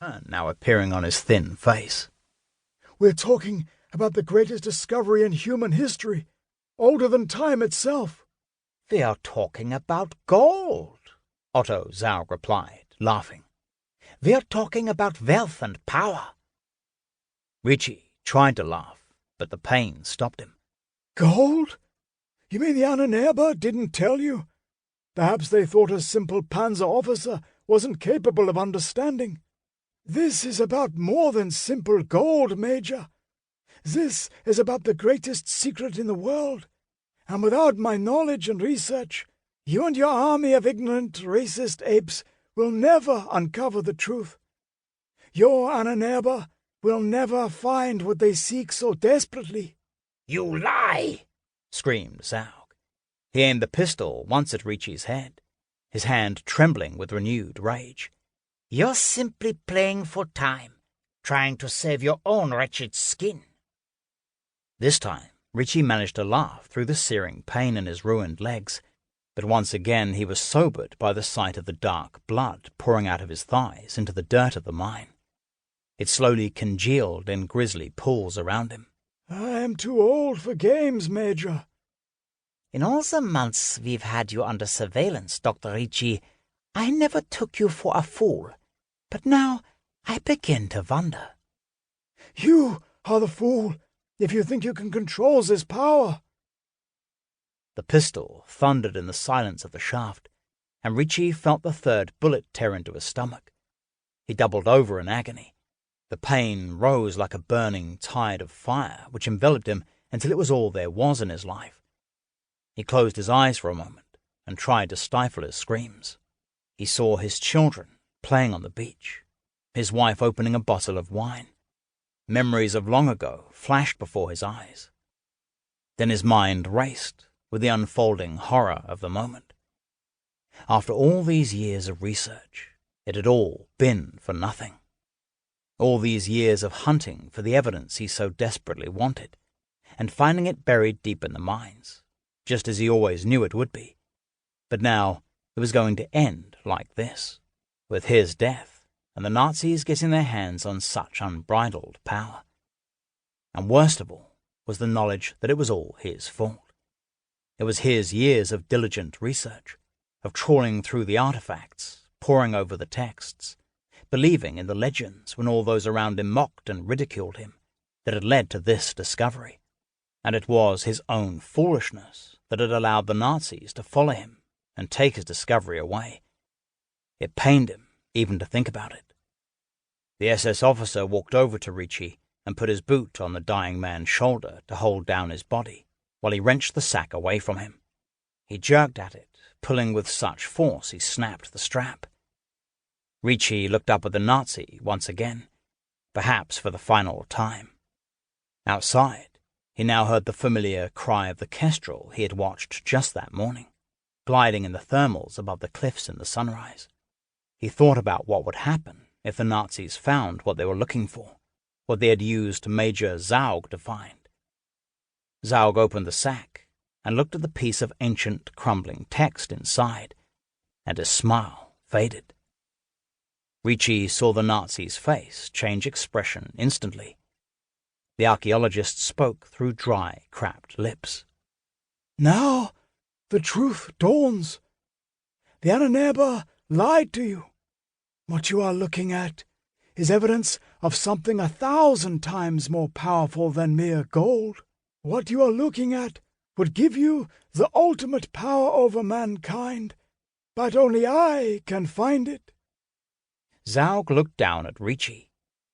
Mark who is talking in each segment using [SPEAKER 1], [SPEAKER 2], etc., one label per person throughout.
[SPEAKER 1] now appearing on his thin face.
[SPEAKER 2] "We're talking about the greatest discovery in human history, older than time itself."
[SPEAKER 1] "We are talking about gold," Otto Zaug replied, laughing. "We are talking about wealth and power." Ricci tried to laugh, but the pain stopped him.
[SPEAKER 2] "Gold? You mean the Ahnenerbe didn't tell you? Perhaps they thought a simple panzer officer wasn't capable of understanding. This is about more than simple gold, Major. This is about the greatest secret in the world, and without my knowledge and research, you and your army of ignorant, racist apes will never uncover the truth. Your Ahnenerbe will never find what they seek so desperately."
[SPEAKER 1] "You lie!" screamed Zaug. He aimed the pistol once at Ricci's head, his hand trembling with renewed rage. "You're simply playing for time, trying to save your own wretched skin." This time, Ricci managed to laugh through the searing pain in his ruined legs, but once again he was sobered by the sight of the dark blood pouring out of his thighs into the dirt of the mine. It slowly congealed in grisly pools around him.
[SPEAKER 2] "I am too old for games, Major."
[SPEAKER 1] "In all the months we've had you under surveillance, Dr. Ricci, I never took you for a fool. But now I begin to wonder."
[SPEAKER 2] "You are the fool if you think you can control this power."
[SPEAKER 1] The pistol thundered in the silence of the shaft, and Ricci felt the third bullet tear into his stomach. He doubled over in agony. The pain rose like a burning tide of fire, which enveloped him until it was all there was in his life. He closed his eyes for a moment and tried to stifle his screams. He saw his children playing on the beach, his wife opening a bottle of wine. Memories of long ago flashed before his eyes. Then his mind raced with the unfolding horror of the moment. After all these years of research, it had all been for nothing. All these years of hunting for the evidence he so desperately wanted, and finding it buried deep in the mines, just as he always knew it would be. But now it was going to end like this, with his death and the Nazis getting their hands on such unbridled power. And worst of all was the knowledge that it was all his fault. It was his years of diligent research, of trawling through the artifacts, poring over the texts, believing in the legends when all those around him mocked and ridiculed him, that had led to this discovery. And it was his own foolishness that had allowed the Nazis to follow him and take his discovery away. It pained him even to think about it. The SS officer walked over to Ricci and put his boot on the dying man's shoulder to hold down his body, while he wrenched the sack away from him. He jerked at it, pulling with such force he snapped the strap. Ricci looked up at the Nazi once again, perhaps for the final time. Outside, he now heard the familiar cry of the kestrel he had watched just that morning, gliding in the thermals above the cliffs in the sunrise. He thought about what would happen if the Nazis found what they were looking for, what they had used Major Zaug to find. Zaug opened the sack and looked at the piece of ancient, crumbling text inside, and his smile faded. Ricci saw the Nazi's face change expression instantly. The archaeologist spoke through dry, cracked lips.
[SPEAKER 2] "Now the truth dawns. The Ahnenerbe lied to you. What you are looking at is evidence of something 1,000 times more powerful than mere gold. What you are looking at would give you the ultimate power over mankind, but only I can find it."
[SPEAKER 1] Zaug looked down at Ricci,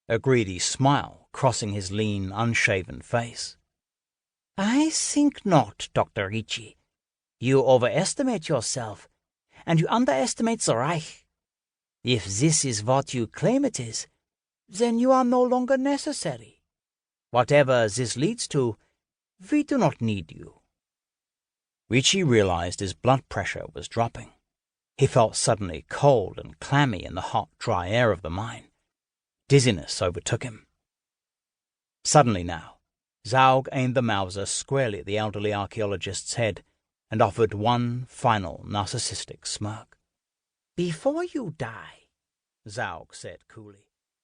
[SPEAKER 1] a greedy smile crossing his lean, unshaven face. "I think not, Dr. Ricci. You overestimate yourself, and you underestimate the Reich. If this is what you claim it is, then you are no longer necessary. Whatever this leads to, we do not need you." Ricci realized his blood pressure was dropping. He felt suddenly cold and clammy in the hot, dry air of the mine. Dizziness overtook him. Suddenly now, Zaug aimed the Mauser squarely at the elderly archaeologist's head and offered one final narcissistic smirk. "Before you die," Zaug said coolly,